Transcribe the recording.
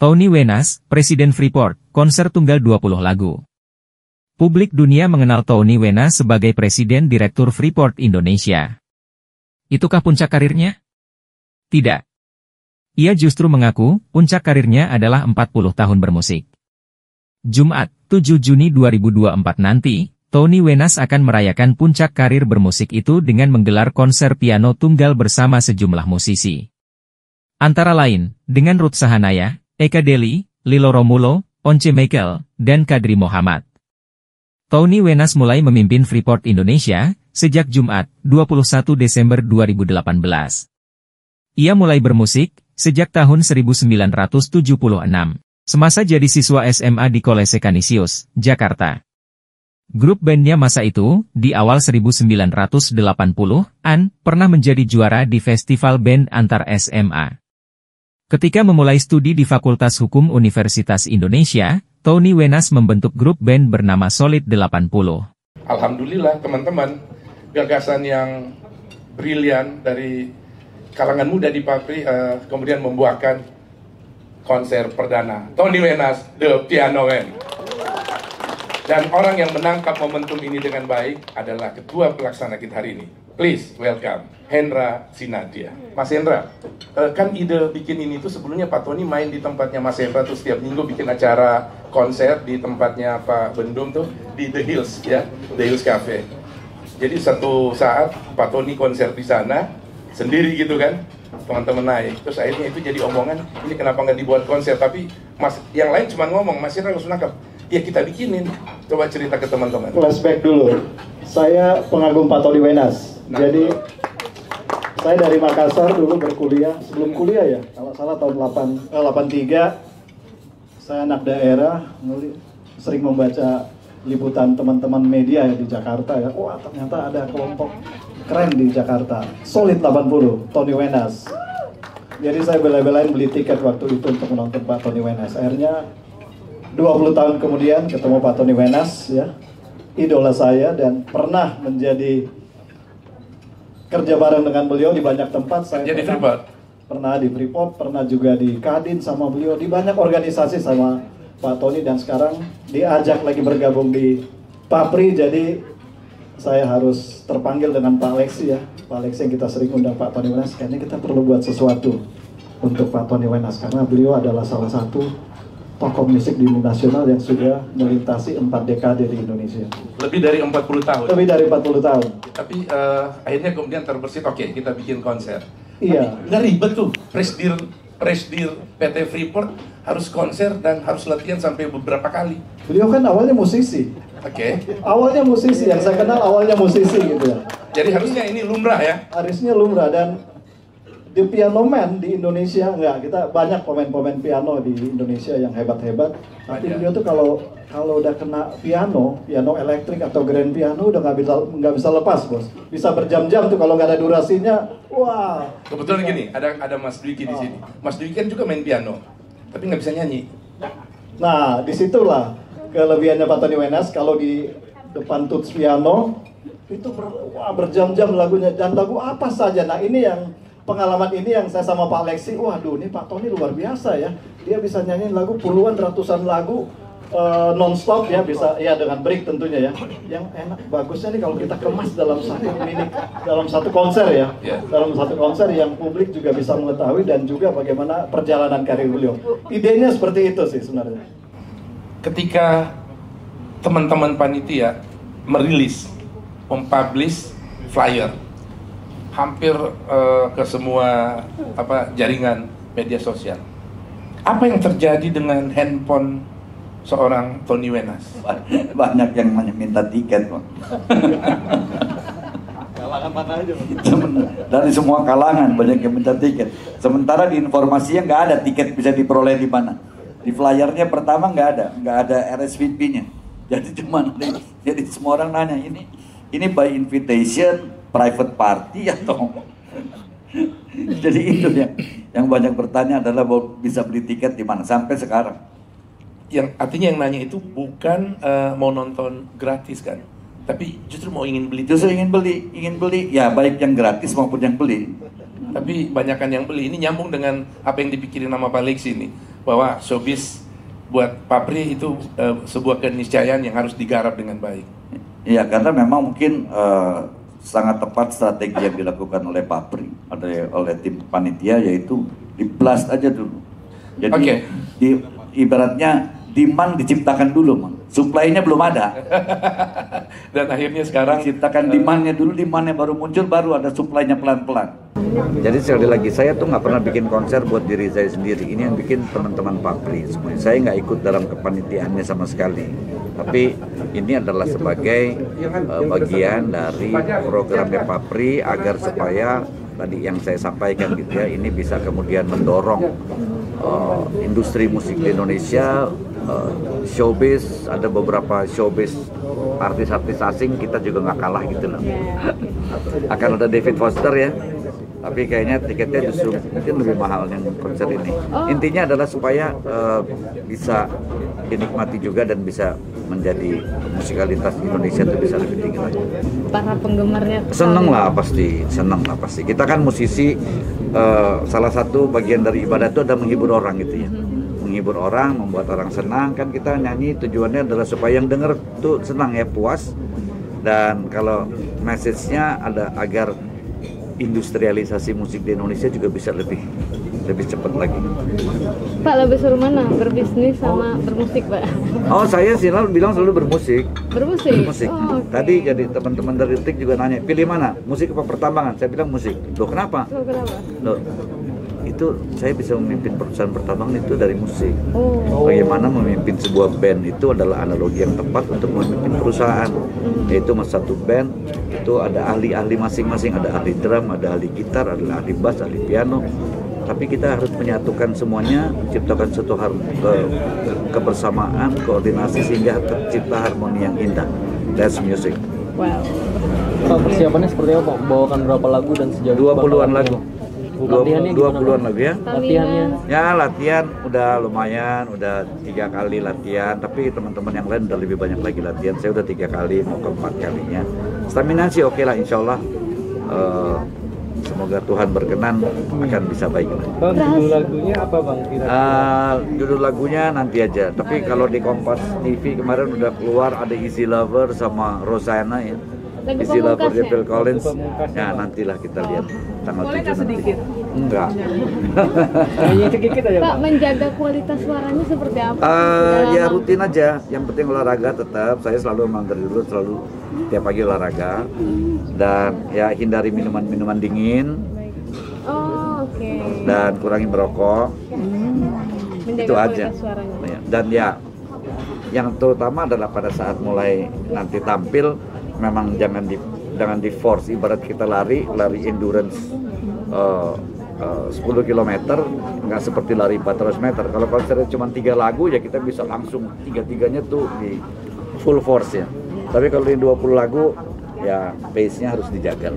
Tony Wenas, Presiden Freeport, konser tunggal 20 lagu. Publik dunia mengenal Tony Wenas sebagai Presiden Direktur Freeport Indonesia. Itukah puncak karirnya? Tidak. Ia justru mengaku, puncak karirnya adalah 40 tahun bermusik. Jumat, 7 Juni 2024 nanti, Tony Wenas akan merayakan puncak karir bermusik itu dengan menggelar konser piano tunggal bersama sejumlah musisi. Antara lain, dengan Ruth Sahanaya, Eka Deli, Lilo Romulo, Once Mekel, dan Kadri Muhammad. Tony Wenas mulai memimpin Freeport Indonesia sejak Jumat, 21 Desember 2018. Ia mulai bermusik sejak tahun 1976, semasa jadi siswa SMA di Kolese Kanisius, Jakarta. Grup bandnya masa itu, di awal 1980-an, pernah menjadi juara di Festival Band Antar SMA. Ketika memulai studi di Fakultas Hukum Universitas Indonesia, Tony Wenas membentuk grup band bernama Solid 80. Alhamdulillah teman-teman, gagasan yang brilian dari kalangan muda di Papri kemudian membuahkan konser perdana Tony Wenas The Piano Man. Dan orang yang menangkap momentum ini dengan baik adalah ketua pelaksana kita hari ini. Please welcome Hendra Sinadia. Mas Hendra, kan ide bikin ini tuh sebelumnya Pak Tony main di tempatnya Mas Hendra tuh setiap minggu bikin acara konser di tempatnya Pak Bendum tuh di The Hills ya, The Hills Cafe. Jadi satu saat Pak Tony konser di sana sendiri gitu kan, teman-teman naik. Terus akhirnya itu jadi omongan, ini kenapa nggak dibuat konser? Tapi Mas yang lain cuma ngomong, Mas Hendra langsung nangkap. Ya kita bikinin. Coba cerita ke teman-teman. Flashback dulu. Saya pengagum Pak Tony Wenas. Jadi saya dari Makassar dulu berkuliah, sebelum kuliah ya, kalau salah tahun 83, saya anak daerah, sering membaca liputan teman-teman media ya di Jakarta ya. Wah ternyata ada kelompok keren di Jakarta, Solid 80, Tony Wenas. Jadi saya bela-belain beli tiket waktu itu untuk menonton Pak Tony Wenas. Akhirnya 20 tahun kemudian ketemu Pak Tony Wenas ya, idola saya dan pernah menjadi kerja bareng dengan beliau di banyak tempat. Saya pernah di Freeport, pernah juga di Kadin sama beliau, di banyak organisasi sama Pak Tony, dan sekarang diajak lagi bergabung di Papri. Jadi saya harus terpanggil dengan Pak Lexi ya, Pak Lexi yang kita sering undang Pak Tony Wenas. Kayaknya kita perlu buat sesuatu untuk Pak Tony Wenas karena beliau adalah salah satu tokoh musik di nasional yang sudah melintasi 4 dekade di Indonesia. Lebih dari 40 tahun. Lebih dari 40 tahun. Tapi akhirnya kemudian terbersit, oke kita bikin konser. Iya. Tapi nggak ribet tuh, Presdir PT Freeport harus konser dan harus latihan sampai beberapa kali. Beliau kan awalnya musisi. Oke. Awalnya musisi, yang saya kenal awalnya musisi gitu ya. Jadi harusnya ini lumrah ya? Harusnya lumrah, dan The Piano Man di Indonesia enggak, kita banyak pemain-pemain piano di Indonesia yang hebat-hebat. Tapi beliau tuh kalau udah kena piano elektrik atau grand piano udah nggak bisa lepas bos. Bisa berjam-jam tuh kalau nggak ada durasinya. Wah. Kebetulan gini, ada Mas Dwiki di sini. Mas Dwiki kan juga main piano, tapi nggak bisa nyanyi. Nah, disitulah kelebihannya Pak Tony Wenas. Kalau di depan tuts piano itu berjam-jam lagunya, dan lagu apa saja. Nah ini yang pengalaman ini yang saya sama Pak Lexi, waduh ini Pak Tony luar biasa ya. Dia bisa nyanyiin lagu puluhan ratusan lagu non-stop ya, bisa ya dengan break tentunya ya. Yang enak bagusnya nih kalau kita kemas dalam satu konser ya. Dalam satu konser yang publik juga bisa mengetahui dan juga bagaimana perjalanan karir beliau. Idenya seperti itu sih sebenarnya. Ketika teman-teman panitia mempublish flyer hampir ke semua jaringan media sosial. Apa yang terjadi dengan handphone seorang Tony Wenas? Banyak yang minta tiket, Bang. Kalangan mana aja? Dari semua kalangan banyak yang minta tiket. Sementara di informasinya nggak ada tiket bisa diperoleh di mana. Di flyernya pertama nggak ada RSVP-nya. Jadi jadi semua orang nanya ini by invitation, private party atau jadi itu yang banyak bertanya adalah bisa beli tiket di mana sampai sekarang. Yang artinya yang nanya itu bukan mau nonton gratis kan, tapi justru ingin beli. Justru ingin beli ya, baik yang gratis maupun yang beli. Tapi banyakan yang beli. Ini nyambung dengan apa yang dipikirin nama Pak Lexi ini. bahwa showbiz buat Papri itu sebuah keniscayaan yang harus digarap dengan baik. Iya, karena memang mungkin sangat tepat strategi yang dilakukan oleh Papri, oleh tim panitia, yaitu di blast aja dulu. Jadi ibaratnya demand diciptakan dulu, supply-nya belum ada. Dan akhirnya sekarang ciptakan demand-nya dulu, demand-nya baru muncul, baru ada supply-nya pelan-pelan. Jadi sekali lagi, saya tuh nggak pernah bikin konser buat diri saya sendiri. Ini yang bikin teman-teman Papri semuanya. Saya nggak ikut dalam kepanitiaannya sama sekali. Tapi ini adalah sebagai bagian dari programnya Papri agar supaya tadi yang saya sampaikan gitu ya, ini bisa kemudian mendorong industri musik di Indonesia, showbiz. Ada beberapa showbiz artis-artis asing, kita juga nggak kalah gitu loh. Akan ada David Foster ya, tapi kayaknya tiketnya justru mungkin lebih mahal yang konser ini. Intinya adalah supaya bisa dinikmati juga dan bisa menjadi musikalitas Indonesia itu bisa lebih tinggi lagi. Para penggemarnya seneng lah pasti. Kita kan musisi, salah satu bagian dari ibadah itu ada menghibur orang gitu ya. Menghibur orang, membuat orang senang. Kan kita nyanyi tujuannya adalah supaya yang denger tuh senang ya, puas. Dan kalau message-nya ada agar industrialisasi musik di Indonesia juga bisa lebih cepat lagi. Pak, lebih seru mana? Berbisnis sama bermusik, Pak? Oh, saya sih bilang selalu bermusik. Bermusik? Oh, okay. Tadi jadi teman-teman dari TIK juga nanya, pilih mana? Musik apa pertambangan? Saya bilang musik. Loh, kenapa? Loh, itu saya bisa memimpin perusahaan pertambangan itu dari musik. Bagaimana memimpin sebuah band itu adalah analogi yang tepat untuk memimpin perusahaan. Yaitu satu band itu ada ahli-ahli masing-masing, ada ahli drum, ada ahli gitar, ada ahli bass, ahli piano. Tapi kita harus menyatukan semuanya, menciptakan suatu kebersamaan, koordinasi sehingga tercipta harmoni yang indah. That's music. Wow. Persiapannya seperti apa? Bawakan berapa lagu dan sejauh 20-an lagu. 20-an lagu ya. Latihannya? Ya, latihan udah lumayan, udah 3 kali latihan. Tapi teman-teman yang lain udah lebih banyak lagi latihan. Saya udah 3 kali, mau ke-4 kalinya. Stamina sih oke lah, insya Allah. Semoga Tuhan berkenan akan bisa baik. Bang, judul lagunya apa Bang? Judul lagunya nanti aja. Tapi kalau di Kompas TV kemarin udah keluar ada Easy Lover sama Rosanna ya. Easy Lover di Phil Collins. Ya nantilah kita lihat tanggal 7 nanti. Sedikit? Enggak. Pak, menjaga kualitas suaranya seperti apa? Ya rutin aja. Yang penting olahraga tetap. Saya selalu memang dari dulu selalu tiap pagi olahraga. Dan ya hindari minuman-minuman dingin. Oke. Dan kurangi merokok. Menjaga itu aja. Suaranya. Dan ya yang terutama adalah pada saat mulai nanti tampil memang jangan di force. Ibarat kita lari endurance 10 km nggak seperti lari 400 meter. Kalau konsernya cuma 3 lagu ya kita bisa langsung 3-3-nya tuh di full force ya. Tapi kalau di 20 lagu ya pace-nya harus dijaga.